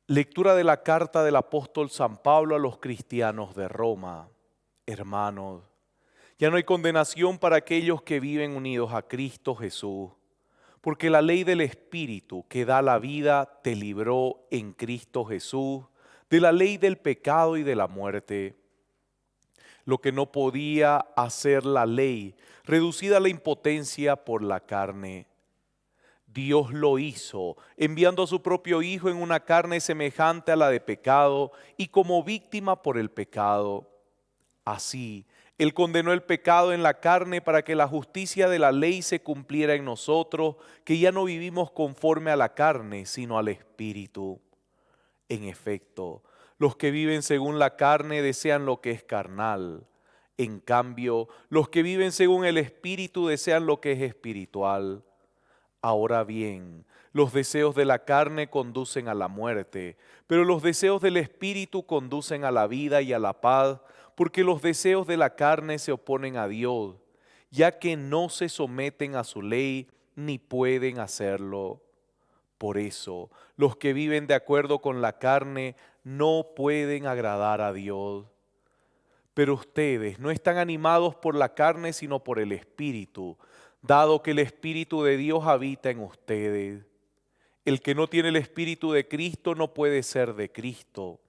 Lectura de la carta del apóstol San Pablo a los cristianos de Roma. Hermanos, ya no hay condenación para aquellos que viven unidos a Cristo Jesús, porque la ley del Espíritu que da la vida te libró en Cristo Jesús de la ley del pecado y de la muerte. Lo que no podía hacer la ley, reducida a la impotencia por la carne, Dios lo hizo, enviando a su propio Hijo en una carne semejante a la de pecado y como víctima por el pecado. Así, Él condenó el pecado en la carne para que la justicia de la ley se cumpliera en nosotros, que ya no vivimos conforme a la carne, sino al Espíritu. En efecto, los que viven según la carne desean lo que es carnal. En cambio, los que viven según el Espíritu desean lo que es espiritual. Ahora bien, los deseos de la carne conducen a la muerte, pero los deseos del Espíritu conducen a la vida y a la paz, porque los deseos de la carne se oponen a Dios, ya que no se someten a su ley ni pueden hacerlo. Por eso, los que viven de acuerdo con la carne no pueden agradar a Dios. Pero ustedes no están animados por la carne, sino por el Espíritu, dado que el Espíritu de Dios habita en ustedes. El que no tiene el Espíritu de Cristo no puede ser de Cristo.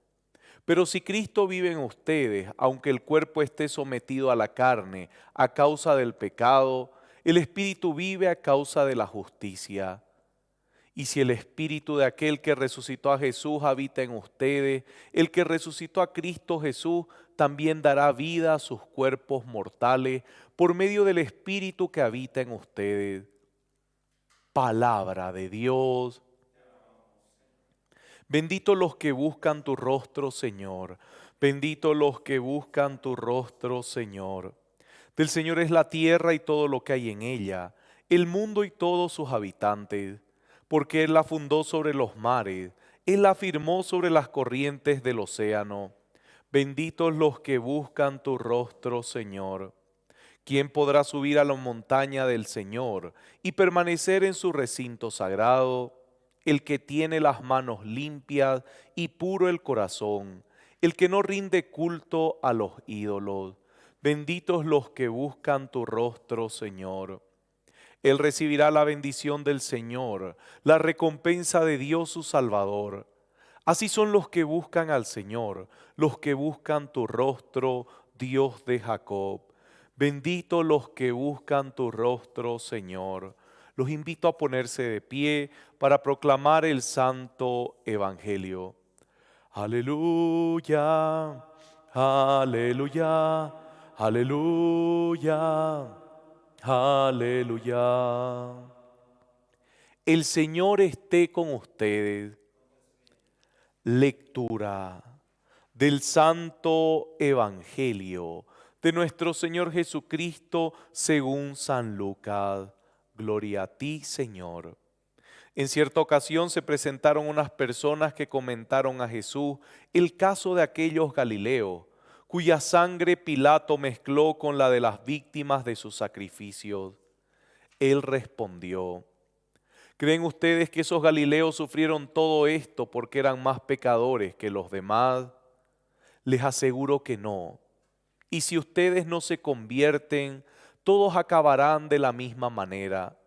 Pero si Cristo vive en ustedes, aunque el cuerpo esté sometido a la carne a causa del pecado, el Espíritu vive a causa de la justicia. Y si el Espíritu de aquel que resucitó a Jesús habita en ustedes, el que resucitó a Cristo Jesús también dará vida a sus cuerpos mortales por medio del Espíritu que habita en ustedes. Palabra de Dios. Bendito los que buscan tu rostro, Señor. Bendito los que buscan tu rostro, Señor. Del Señor es la tierra y todo lo que hay en ella, el mundo y todos sus habitantes, porque Él la fundó sobre los mares, Él la firmó sobre las corrientes del océano. Benditos los que buscan tu rostro, Señor. ¿Quién podrá subir a la montaña del Señor y permanecer en su recinto sagrado? El que tiene las manos limpias y puro el corazón, el que no rinde culto a los ídolos. Benditos los que buscan tu rostro, Señor. Él recibirá la bendición del Señor, la recompensa de Dios su Salvador. Así son los que buscan al Señor, los que buscan tu rostro, Dios de Jacob. Bendito los que buscan tu rostro, Señor. Los invito a ponerse de pie para proclamar el santo evangelio. Aleluya, aleluya, aleluya, aleluya. El Señor esté con ustedes. Lectura del santo evangelio de nuestro Señor Jesucristo según San Lucas. Gloria a ti, Señor. En cierta ocasión se presentaron unas personas que comentaron a Jesús el caso de aquellos galileos, cuya sangre Pilato mezcló con la de las víctimas de sus sacrificios. Él respondió: ¿creen ustedes que esos galileos sufrieron todo esto porque eran más pecadores que los demás? Les aseguro que no. Y si ustedes no se convierten, todos acabarán de la misma manera.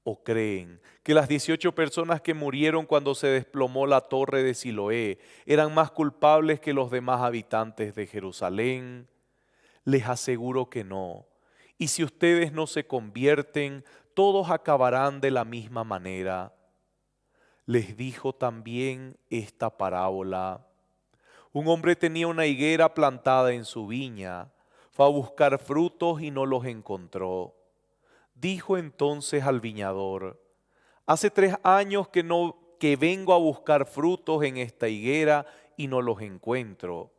¿O creen que las 18 personas que murieron cuando se desplomó la torre de Siloé eran más culpables que los demás habitantes de Jerusalén? Les aseguro que no. Y si ustedes no se convierten, todos acabarán de la misma manera. Les dijo también esta parábola. Un hombre tenía una higuera plantada en su viña. Fue a buscar frutos y no los encontró. Dijo entonces al viñador: hace 3 años que vengo a buscar frutos en esta higuera y no los encuentro.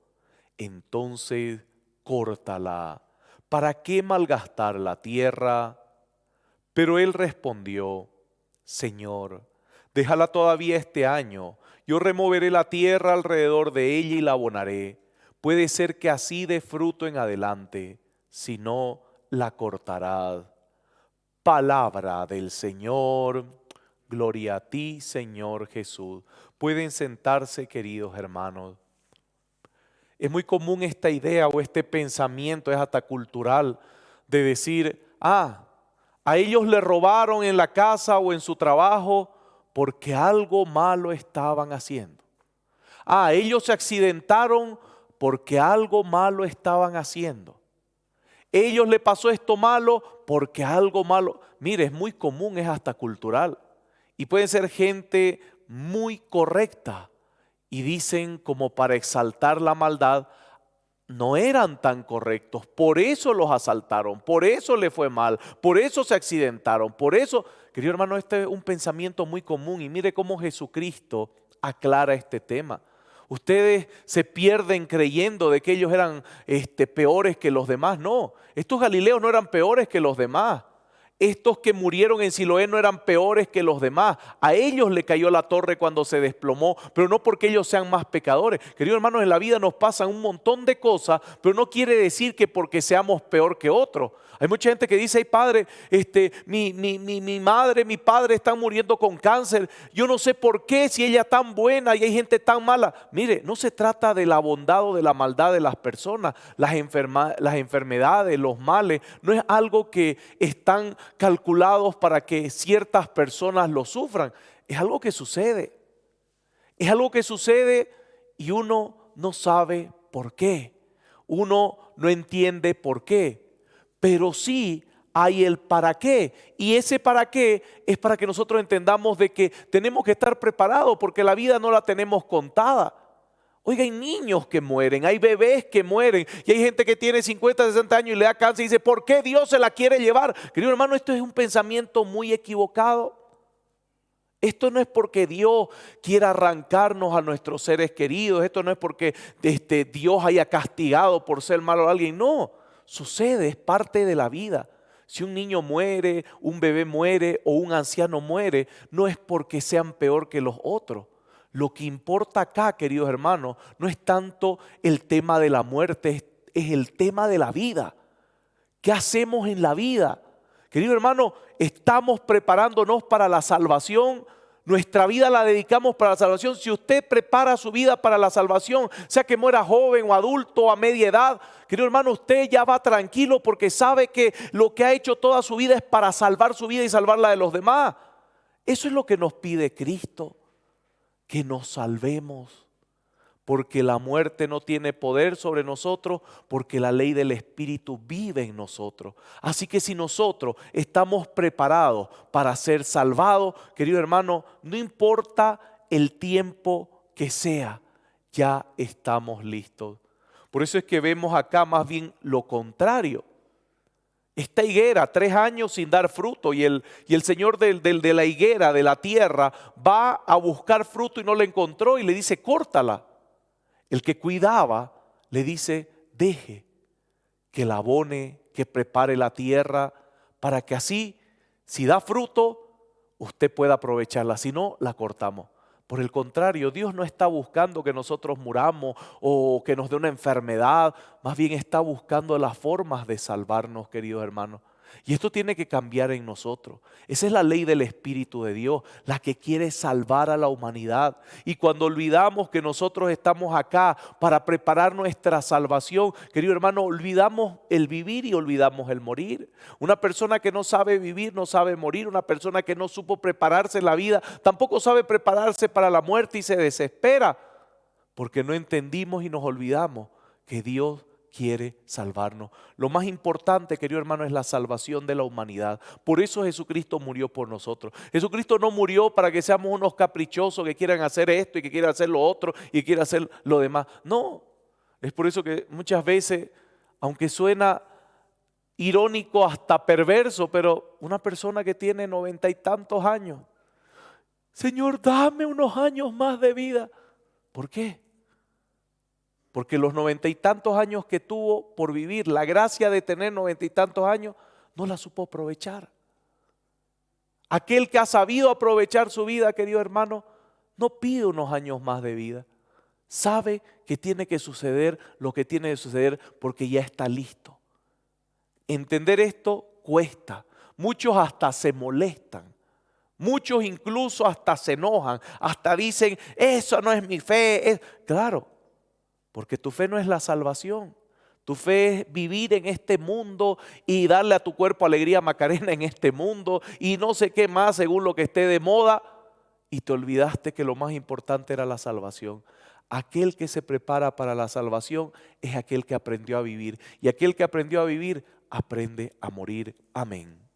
Entonces córtala. ¿Para qué malgastar la tierra? Pero él respondió: Señor, déjala todavía este año. Yo removeré la tierra alrededor de ella y la abonaré. Puede ser que así dé fruto en adelante, si no, la cortarás. Palabra del Señor. Gloria a ti, Señor Jesús. Pueden sentarse, queridos hermanos. Es muy común esta idea o este pensamiento, es hasta cultural, de decir, a ellos le robaron en la casa o en su trabajo porque algo malo estaban haciendo. Ellos se accidentaron porque algo malo estaban haciendo. Ellos le pasó esto malo porque algo malo. Mire, es muy común, es hasta cultural. Y pueden ser gente muy correcta y dicen como para exaltar la maldad, no eran tan correctos, por eso los asaltaron, por eso les fue mal, por eso se accidentaron, por eso, querido hermano, este es un pensamiento muy común y mire cómo Jesucristo aclara este tema. Ustedes se pierden creyendo de que ellos eran peores que los demás. No, estos galileos no eran peores que los demás. Estos que murieron en Siloé no eran peores que los demás. A ellos le cayó la torre cuando se desplomó, pero no porque ellos sean más pecadores. Queridos hermanos, en la vida nos pasan un montón de cosas, pero no quiere decir que porque seamos peor que otros. Hay mucha gente que dice, ay padre, mi madre, mi padre están muriendo con cáncer. Yo no sé por qué, si ella es tan buena y hay gente tan mala. Mire, no se trata de la bondad o de la maldad de las personas. Las enfermedades, los males, no es algo que están calculados para que ciertas personas lo sufran. Es algo que sucede. Es algo que sucede y uno no sabe por qué. Uno no entiende por qué. Pero sí hay el para qué. Y ese para qué es para que nosotros entendamos de que tenemos que estar preparados porque la vida no la tenemos contada. Oiga, hay niños que mueren, hay bebés que mueren y hay gente que tiene 50, 60 años y le da cáncer y dice, ¿por qué Dios se la quiere llevar? Querido hermano, esto es un pensamiento muy equivocado. Esto no es porque Dios quiera arrancarnos a nuestros seres queridos. Esto no es porque Dios haya castigado por ser malo a alguien. No, sucede, es parte de la vida. Si un niño muere, un bebé muere o un anciano muere, no es porque sean peor que los otros. Lo que importa acá, queridos hermanos, no es tanto el tema de la muerte, es el tema de la vida. ¿Qué hacemos en la vida? Querido hermano, estamos preparándonos para la salvación. Nuestra vida la dedicamos para la salvación. Si usted prepara su vida para la salvación, sea que muera joven o adulto o a media edad, querido hermano, usted ya va tranquilo porque sabe que lo que ha hecho toda su vida es para salvar su vida y salvar la de los demás. Eso es lo que nos pide Cristo, que nos salvemos. Porque la muerte no tiene poder sobre nosotros, porque la ley del Espíritu vive en nosotros. Así que si nosotros estamos preparados para ser salvados, querido hermano, no importa el tiempo que sea, ya estamos listos. Por eso es que vemos acá más bien lo contrario. Esta higuera, 3 años sin dar fruto y el señor de la higuera, de la tierra, va a buscar fruto y no la encontró y le dice, córtala. El que cuidaba le dice, deje que la abone, que prepare la tierra, para que así, si da fruto, usted pueda aprovecharla. Si no, la cortamos. Por el contrario, Dios no está buscando que nosotros muramos o que nos dé una enfermedad. Más bien está buscando las formas de salvarnos, queridos hermanos. Y esto tiene que cambiar en nosotros. Esa es la ley del Espíritu de Dios, la que quiere salvar a la humanidad. Y cuando olvidamos que nosotros estamos acá para preparar nuestra salvación, querido hermano, olvidamos el vivir y olvidamos el morir. Una persona que no sabe vivir, no sabe morir. Una persona que no supo prepararse en la vida, tampoco sabe prepararse para la muerte y se desespera. Porque no entendimos y nos olvidamos que Dios quiere salvarnos. Lo más importante, querido hermano, es la salvación de la humanidad. Por eso Jesucristo murió por nosotros. Jesucristo no murió para que seamos unos caprichosos que quieran hacer esto y que quieran hacer lo otro y que quieran hacer lo demás. No, es por eso que muchas veces, aunque suena irónico hasta perverso, pero una persona que tiene 90 y tantos años, Señor, dame unos años más de vida. ¿Por qué? Porque los 90 y tantos años que tuvo por vivir, la gracia de tener 90 y tantos años, no la supo aprovechar. Aquel que ha sabido aprovechar su vida, querido hermano, no pide unos años más de vida. Sabe que tiene que suceder lo que tiene que suceder porque ya está listo. Entender esto cuesta. Muchos hasta se molestan Muchos incluso hasta se enojan, hasta dicen, eso no es mi fe. Claro, porque tu fe no es la salvación. Tu fe es vivir en este mundo y darle a tu cuerpo alegría Macarena en este mundo y no sé qué más según lo que esté de moda. Y te olvidaste que lo más importante era la salvación. Aquel que se prepara para la salvación es aquel que aprendió a vivir. Y aquel que aprendió a vivir aprende a morir. Amén.